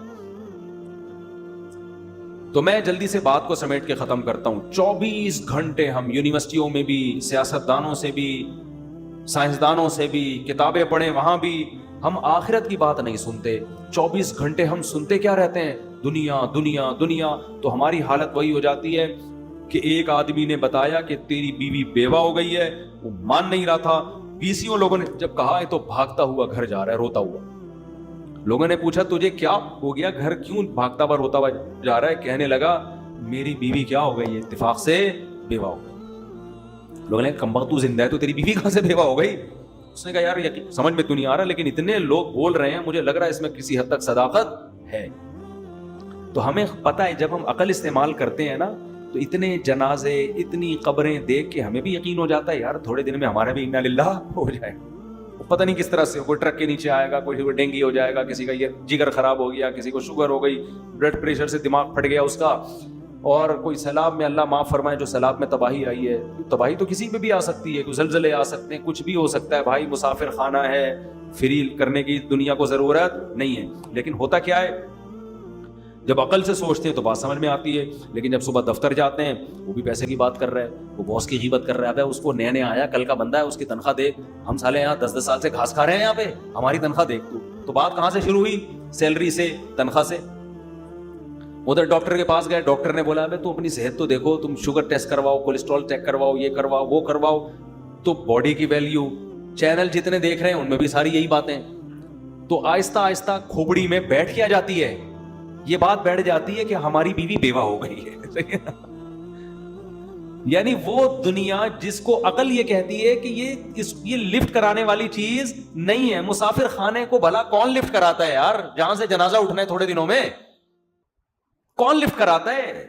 تو میں جلدی سے بات کو سمیٹ کے ختم کرتا ہوں. 24 گھنٹے ہم یونیورسٹیوں میں بھی، سیاستدانوں سے بھی، سائنسدانوں سے بھی کتابیں پڑھیں، وہاں بھی ہم آخرت کی بات نہیں سنتے. 24 گھنٹے ہم سنتے کیا رہتے ہیں؟ دنیا دنیا دنیا. تو ہماری حالت وہی ہو جاتی ہے کہ ایک آدمی نے بتایا کہ تیری بیوی بیوہ ہو گئی ہے، وہ مان نہیں رہا تھا. 20 لوگوں نے جب کہا ہے تو بھاگتا ہوا گھر جا رہا ہے روتا ہوا. لوگوں نے پوچھا تجھے کیا ہو گیا، گھر کیوں بھاگتا ہوا روتا ہوا جا رہا ہے؟ کہنے لگا میری بیوی کیا ہو گئی ہے، اتفاق سے بیوہ ہو گئی. لوگوں نے کمبخت تو زندہ ہے تو تیری بیوی کہاں سے بیوہ ہو گئی؟ اس نے کہا یار سمجھ میں تو نہیں آ رہا، لیکن اتنے لوگ بول رہے ہیں، مجھے لگ رہا ہے اس میں کسی حد تک صداقت ہے. تو ہمیں پتہ ہے جب ہم عقل استعمال کرتے ہیں نا تو اتنے جنازے، اتنی قبریں دیکھ کے ہمیں بھی یقین ہو جاتا ہے یار تھوڑے دن میں ہمارا بھی انا للہ ہو جائے گا. پتہ نہیں کس طرح سے، کوئی ٹرک کے نیچے آئے گا، کوئی ڈینگی ہو جائے گا، کسی کا یہ جگر خراب ہو گیا، کسی کو شوگر ہو گئی، بلڈ پریشر سے دماغ پھٹ گیا اس کا، اور کوئی سیلاب میں، اللہ معاف فرمائے جو سیلاب میں تباہی آئی ہے. تباہی تو کسی پہ بھی آ سکتی ہے، کوئی زلزلے آ سکتے ہیں، کچھ بھی ہو سکتا ہے بھائی. مسافر خانہ ہے، فری کرنے کی دنیا کو ضرورت نہیں ہے. لیکن ہوتا کیا ہے، جب عقل سے سوچتے ہیں تو بات سمجھ میں آتی ہے، لیکن جب صبح دفتر جاتے ہیں وہ بھی پیسے کی بات کر رہا ہے، وہ باس کی غیبت کر رہا ہے. اس کو نیا نیا آیا، کل کا بندہ ہے، اس کی تنخواہ دیکھ، ہم سالے یہاں 10 سال سے گھاس کھا رہے ہیں یہاں پہ، ہماری تنخواہ دیکھ. تو بات کہاں سے شروع ہوئی؟ سیلری سے، تنخواہ سے. ادھر ڈاکٹر کے پاس گئے، ڈاکٹر نے بولا تو اپنی صحت تو دیکھو، تم شوگر ٹیسٹ کرواؤ، کولیسٹرول چیک کرواؤ، یہ کرواؤ وہ کرواؤ. تو باڈی کی ویلیو، چینل جتنے دیکھ رہے ہیں ان میں بھی ساری یہی باتیں. تو آہستہ آہستہ کھوپڑی میں بیٹھ کے آ جاتی ہے، یہ بات بیٹھ جاتی ہے کہ ہماری بیوی بیوہ ہو گئی ہے. یعنی وہ دنیا جس کو عقل یہ کہتی ہے کہ یہ لفٹ کرانے والی چیز نہیں ہے. مسافر خانے کو بھلا کون لفٹ کراتا ہے یار؟ جہاں سے جنازہ اٹھنا ہے تھوڑے دنوں میں، کون لفٹ کراتا ہے؟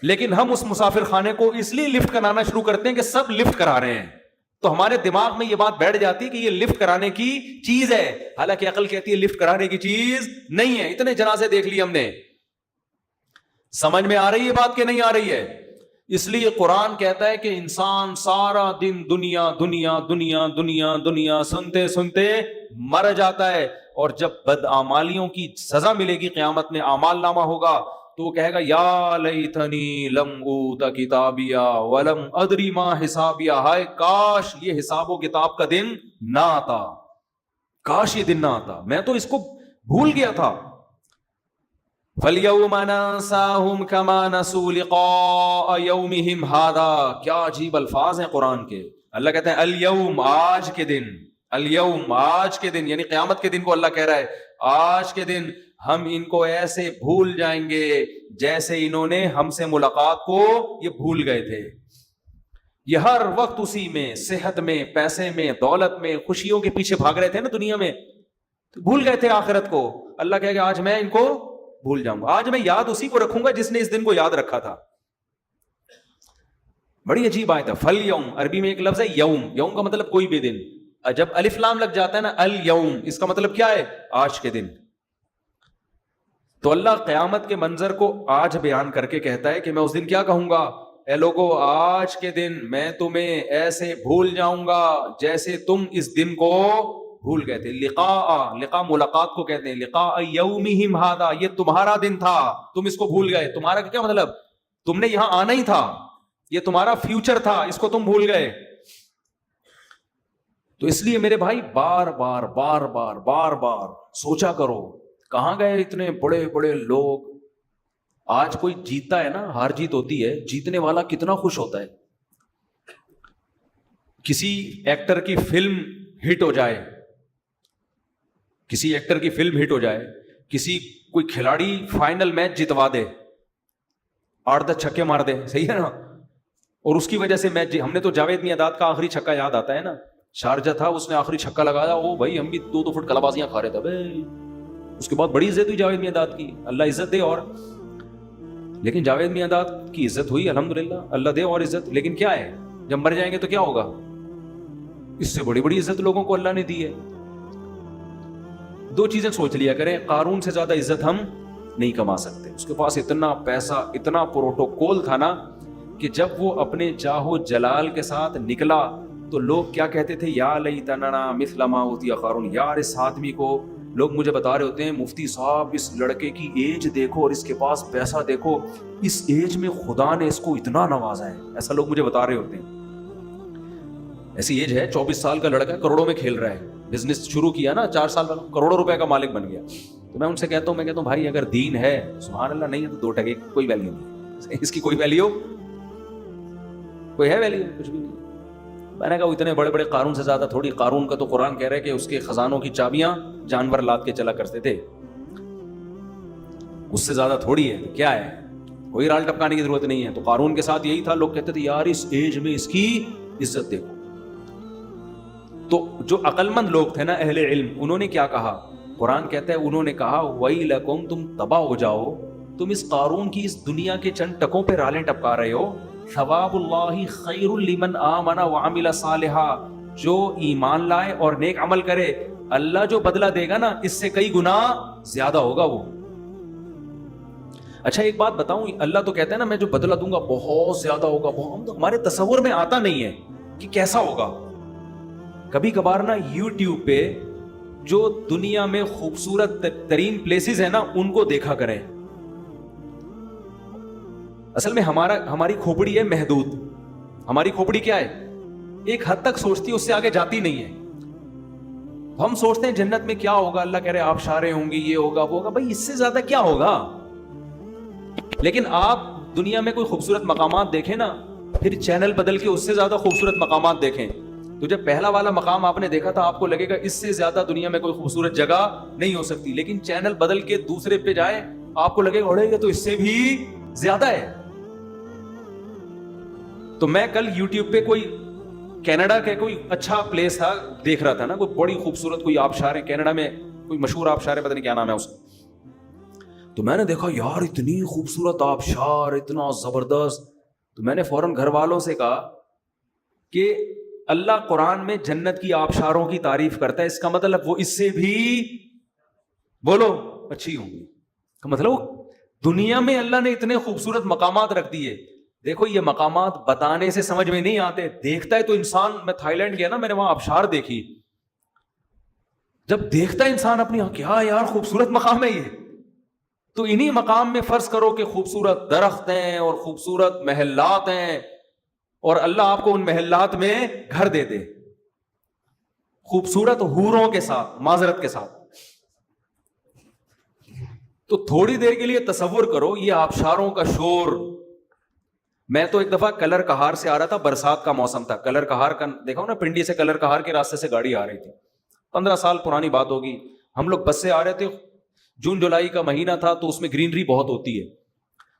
لیکن ہم اس مسافر خانے کو اس لیے لفٹ کرانا شروع کرتے ہیں کہ سب لفٹ کرا رہے ہیں. تو ہمارے دماغ میں یہ بات بیٹھ جاتی ہے کہ یہ لفٹ کرانے کی چیز ہے، حالانکہ عقل کہتی ہے لفٹ کرانے کی چیز نہیں ہے. اتنے جنازے دیکھ لیے ہم نے. سمجھ میں آ رہی ہے بات کہ نہیں آ رہی ہے؟ اس لیے قرآن کہتا ہے کہ انسان سارا دن دنیا دنیا دنیا دنیا دنیا سنتے سنتے مر جاتا ہے. اور جب بدعمالیوں کی سزا ملے گی قیامت میں، اعمال نامہ ہوگا، تو وہ کہے گا یا لیتنی لم اوت کتابیا ولم ادری ما حسابیا. ہائے کاش یہ حساب و کتاب کا دن نہ آتا، کاش یہ دن نہ آتا، میں تو اس کو بھول گیا تھا. فَالْيَوْمَ نَنسَاهُمْ كَمَا نَسُوا لِقَاءَ يَوْمِهِمْ هَذَا. کیا عجیب الفاظ ہیں قرآن کے. اللہ کہتے ہیں الیوم، آج کے دن، الیوم آج کے دن، یعنی قیامت کے دن کو اللہ کہہ رہا ہے آج کے دن ہم ان کو ایسے بھول جائیں گے جیسے انہوں نے ہم سے ملاقات کو یہ بھول گئے تھے. یہ ہر وقت اسی میں، صحت میں، پیسے میں، دولت میں، خوشیوں کے پیچھے بھاگ رہے تھے نا دنیا میں، تو بھول گئے تھے آخرت کو. اللہ کہے گا آج میں ان کو بھول جاؤں گا، آج میں یاد اسی کو رکھوں گا جس نے اس دن کو یاد رکھا تھا. بڑی عجیب آیت ہے. فَالْيَوْمَ عربی میں ایک لفظ ہے یوم، یوم کا مطلب کوئی بھی دن. جب الف لام لگ جاتا ہے نا الیوم، اس کا مطلب کیا ہے؟ آج کے دن. تو اللہ قیامت کے منظر کو آج بیان کر کے کہتا ہے کہ میں اس دن کیا کہوں گا؟ اے لوگو آج کے دن میں تمہیں ایسے بھول جاؤں گا جیسے تم اس دن کو بھول گئے تھے. لقاء ملاقات کو کہتے ہیں. لقاء یومہم ھذا، یہ تمہارا دن تھا، تم اس کو بھول گئے. تمہارا کیا مطلب؟ تم نے یہاں آنا ہی تھا، یہ تمہارا فیوچر تھا، اس کو تم بھول گئے. تو اس لیے میرے بھائی بار بار بار بار بار بار سوچا کرو کہاں گئے اتنے بڑے بڑے لوگ. آج کوئی جیتتا ہے نا، ہار جیت ہوتی ہے، جیتنے والا کتنا خوش ہوتا ہے. کسی ایکٹر کی فلم ہٹ ہو جائے، کسی ایکٹر کی فلم ہٹ ہو جائے، کسی کوئی کھلاڑی فائنل میچ جتوا دے، 8-10 چھکے مار دے، صحیح ہے نا، اور اس کی وجہ سے میچ ہم نے تو جاوید میاں کا آخری چھکا یاد آتا ہے نا، شارجہ تھا، اس نے آخری چھکا لگایا، وہ بھائی ہم بھی 2 فٹ کلابازیاں کھا رہے تھے. اس کے بعد بڑی عزت ہوئی جاوید میاں کی، اللہ عزت دے. اور لیکن جاوید میاں کی عزت ہوئی الحمدللہ، اللہ دے اور عزت. لیکن کیا ہے، جب مر جائیں گے تو کیا ہوگا؟ اس سے بڑی بڑی عزت لوگوں کو اللہ نے دی ہے. 2 چیزیں سوچ لیا کریں، قارون سے زیادہ عزت ہم نہیں کما سکتے. اس کے پاس اتنا پیسہ، اتنا پروٹوکول تھا نا کہ جب وہ اپنے جاہو جلال کے ساتھ نکلا تو لوگ کیا کہتے تھے، یا لیتنا مثل ما اوتی قارون. یار اس آدمی کو، لوگ مجھے بتا رہے ہوتے ہیں مفتی صاحب اس لڑکے کی ایج دیکھو اور اس کے پاس پیسہ دیکھو، اس ایج میں خدا نے اس کو اتنا نوازا ہے. ایسا لوگ مجھے بتا رہے ہوتے ہیں. ایسی ایج ہے، 24 سال کا لڑکا کروڑوں میں کھیل رہا ہے، بزنس شروع کیا نا 4 سال میں، کروڑوں روپے کا مالک بن گیا. تو میں ان سے کہتا ہوں بھائی اگر دین ہے سبحان اللہ، نہیں ہے تو 2 ٹکے کوئی ویلیو نہیں، اس کی کوئی ویلیو، کوئی ہے ویلیو؟ کچھ بھی نہیں. میں نے کہا اتنے بڑے بڑے قارون سے زیادہ تھوڑی. قارون کا تو قرآن کہہ رہا ہے کہ اس کے خزانوں کی چابیاں جانور لاد کے چلا کرتے تھے، اس سے زیادہ تھوڑی ہے. کیا ہے، کوئی رال ٹپکانے کی ضرورت نہیں ہے. تو قارون کے ساتھ یہی تھا، لوگ کہتے تھے یار اس ایج میں اس کی عزت دیکھو. تو جو عقل مند لوگ تھے نا، اہل علم، انہوں نے کیا کہا؟ قرآن کہتا ہے انہوں نے کہا وَيْلَكُمْ، تم تباہ ہو جاؤ، تم اس قارون کی اس دنیا کے چند ٹکوں پہ رالیں ٹپکا رہے ہو. ثواب اللہ خیر لمن آمن وعمل صالحا، جو ایمان لائے اور نیک عمل کرے، اللہ جو بدلہ دے گا نا اس سے کئی گنا زیادہ ہوگا وہ. اچھا ایک بات بتاؤں، اللہ تو کہتا ہے نا میں جو بدلہ دوں گا بہت زیادہ ہوگا، ہمارے تصور میں آتا نہیں ہے کہ کیسا ہوگا. کبھی کبھار نا یوٹیوب پہ جو دنیا میں خوبصورت ترین پلیسز ہیں نا ان کو دیکھا کریں. اصل میں ہماری کھوپڑی ہے محدود. ہماری کھوپڑی کیا ہے، ایک حد تک سوچتی ہے، اس سے آگے جاتی نہیں ہے. ہم سوچتے ہیں جنت میں کیا ہوگا، اللہ کہہ رہے آبشاریں ہوں گی، یہ ہوگا وہ ہوگا. بھائی اس سے زیادہ کیا ہوگا؟ لیکن آپ دنیا میں کوئی خوبصورت مقامات دیکھیں نا، پھر چینل بدل کے اس سے زیادہ خوبصورت مقامات دیکھیں، تو جب پہلا والا مقام آپ نے دیکھا تھا آپ کو لگے گا اس سے زیادہ دنیا میں کوئی خوبصورت جگہ نہیں ہو سکتی. لیکن چینل بدل کے دوسرے پہ جائے آپ کو لگے گا اڑے گا تو اس سے بھی زیادہ ہے. تو میں کل یوٹیوب پہ کوئی کینیڈا کے کوئی اچھا پلیس تھا دیکھ رہا تھا نا، کوئی بڑی خوبصورت کوئی آبشار ہے کینیڈا میں، کوئی مشہور آبشار ہے، پتہ نہیں کیا نام ہے اس کا. تو میں نے دیکھا یار اتنی خوبصورت آبشار، اتنا زبردست. تو میں نے فوراً گھر والوں سے کہا کہ اللہ قرآن میں جنت کی آبشاروں کی تعریف کرتا ہے، اس کا مطلب وہ اس سے بھی بولو اچھی ہوں گی. کا مطلب دنیا میں اللہ نے اتنے خوبصورت مقامات رکھ دیے. دیکھو یہ مقامات بتانے سے سمجھ میں نہیں آتے، دیکھتا ہے تو انسان. میں تھائی لینڈ گیا نا، میں نے وہاں آبشار دیکھی، جب دیکھتا ہے انسان اپنی کیا یار خوبصورت مقام ہے یہ. تو انہی مقام میں فرض کرو کہ خوبصورت درخت ہیں اور خوبصورت محلات ہیں، اور اللہ آپ کو ان محلات میں گھر دے دے خوبصورت حوروں کے ساتھ، معذرت کے ساتھ. تو تھوڑی دیر کے لیے تصور کرو یہ آبشاروں کا شور. میں تو ایک دفعہ کلر کہار سے آ رہا تھا، برسات کا موسم تھا. کلر کہار کا دیکھا نا، پنڈی سے کلر کہار کے راستے سے گاڑی آ رہی تھی، 15 سال پرانی بات ہوگی. ہم لوگ بس سے آ رہے تھے، جون جولائی کا مہینہ تھا تو اس میں گرینری بہت ہوتی ہے.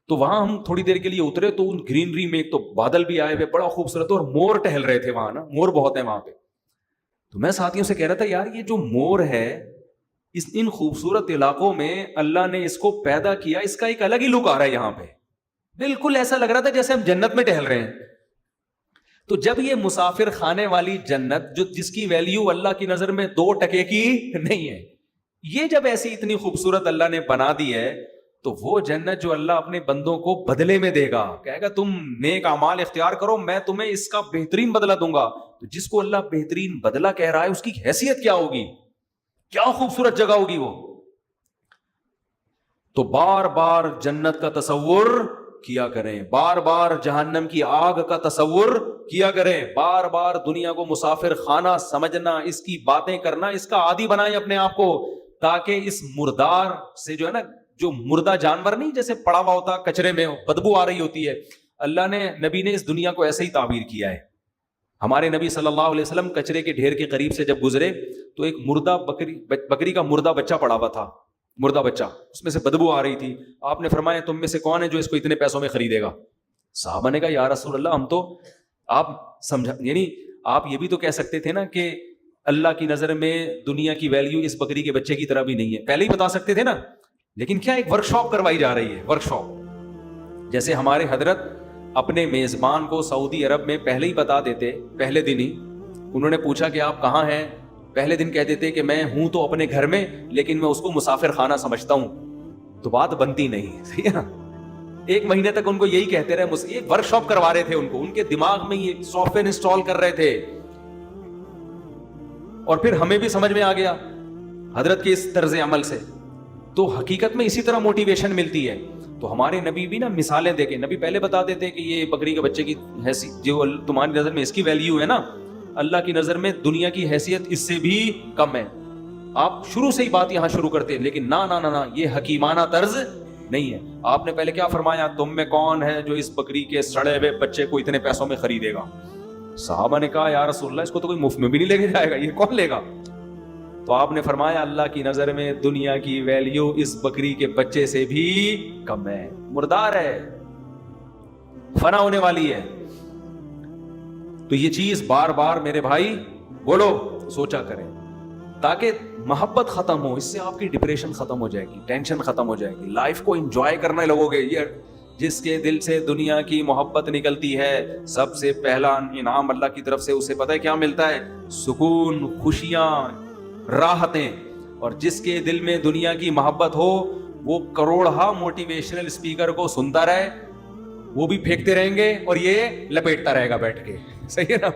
تو وہاں ہم تھوڑی دیر کے لیے اترے تو ان گرینری میں ایک تو بادل بھی آئے ہوئے بڑا خوبصورت، اور مور ٹہل رہے تھے وہاں نا، مور بہت ہیں وہاں پہ. تو میں ساتھیوں سے کہہ رہا تھا یار یہ جو مور ہے ان خوبصورت علاقوں میں اللہ نے اس کو پیدا کیا، اس کا ایک الگ ہی لک آ رہا ہے یہاں پہ. بالکل ایسا لگ رہا تھا جیسے ہم جنت میں ٹہل رہے ہیں. تو جب یہ مسافر خانے والی جنت جس کی ویلیو اللہ کی نظر میں 2 ٹکے کی نہیں ہے، یہ جب ایسی اتنی خوبصورت اللہ نے بنا دی ہے، تو وہ جنت جو اللہ اپنے بندوں کو بدلے میں دے گا، کہے گا تم نیک اعمال اختیار کرو، میں تمہیں اس کا بہترین بدلہ دوں گا. تو جس کو اللہ بہترین بدلہ کہہ رہا ہے اس کی حیثیت کیا ہوگی، کیا خوبصورت جگہ ہوگی وہ. تو بار بار جنت کا تصور کیا کریں, بار بار جہنم کی آگ کا تصور کیا کریں, بار بار دنیا کو مسافر خانہ سمجھنا, اس کی باتیں کرنا, اس کا عادی بنائیں اپنے آپ کو, تاکہ اس مردار سے جو ہے نا, جو مردہ جانور نہیں جیسے پڑا ہوا ہوتا کچرے میں بدبو آ رہی ہوتی ہے, اللہ نے نبی نے اس دنیا کو ایسے ہی تعبیر کیا ہے. ہمارے نبی صلی اللہ علیہ وسلم کچرے کے ڈھیر کے قریب سے جب گزرے تو ایک مردہ بکری کا مردہ بچہ پڑا ہوا تھا, مردہ بچہ, اس میں سے بدبو آ رہی تھی. آپ نے فرمایا تم میں سے کون ہے جو اس کو اتنے پیسوں میں خریدے گا؟ صحابہ نے کہا یا رسول اللہ ہم تو, آپ سمجھا, یعنی آپ یہ بھی تو کہہ سکتے تھے نا کہ اللہ کی نظر میں دنیا کی ویلیو اس بکری کے بچے کی طرح بھی نہیں ہے, پہلے ہی بتا سکتے تھے نا. لیکن کیا ایک ورک شاپ کروائی جا رہی ہے, ورک شاپ. جیسے ہمارے حضرت اپنے میزبان کو سعودی عرب میں پہلے ہی بتا دیتے, پہلے دن ہی انہوں نے پوچھا کہ آپ کہاں ہیں, پہلے دن کہہ دیتے کہ میں ہوں تو اپنے گھر میں, لیکن میں اس کو مسافر خانہ سمجھتا ہوں, تو بات بنتی نہیں. صحیح ہے نا, ایک مہینے تک ان کو یہی کہتے رہے, یہ ورک شاپ کروا رہے تھے ان کو, ان کے دماغ میں یہ سافٹ ویئر انسٹال کر رہے تھے. اور پھر ہمیں بھی سمجھ میں آ گیا حضرت کے اس طرز عمل سے, تو حقیقت میں اسی طرح موٹیویشن ملتی ہے. تو ہمارے نبی بھی نا مثالیں دے کے, نبی پہلے بتا دیتے کہ یہ بکری کے بچے کی حیثیت جو تمہاری نظر میں اس کی ویلیو ہے نا, اللہ کی نظر میں دنیا کی حیثیت اس سے بھی کم ہے. آپ شروع سے ہی بات یہاں شروع کرتے, لیکن نہ یہ حکیمانہ طرز نہیں ہے. آپ نے پہلے کیا فرمایا, تم میں کون ہے جو اس بکری کے سڑے ہوئے بچے کو اتنے پیسوں میں خریدے گا؟ صحابہ نے کہا یا رسول اللہ اس کو تو کوئی مفت میں بھی نہیں لے کے جائے گا, یہ کون لے گا؟ تو آپ نے فرمایا اللہ کی نظر میں دنیا کی ویلیو اس بکری کے بچے سے بھی کم ہے, مردار ہے, فنا ہونے والی ہے. تو یہ چیز بار بار میرے بھائی بولو سوچا کریں, تاکہ محبت ختم ہو, اس سے آپ کی ڈپریشن ختم ہو جائے گی, ٹینشن ختم ہو جائے گی, لائف کو انجوائے کرنے لگو گے. یہ جس کے دل سے دنیا کی محبت نکلتی ہے, سب سے پہلا انعام اللہ کی طرف سے اسے پتہ ہے کیا ملتا ہے؟ سکون, خوشیاں, راحتیں. اور جس کے دل میں دنیا کی محبت ہو وہ کروڑہا موٹیویشنل اسپیکر کو سنتا رہے, وہ بھی پھینکتے رہیں گے اور یہ لپیٹتا رہے گا بیٹھ کے. صحیح ہے نا؟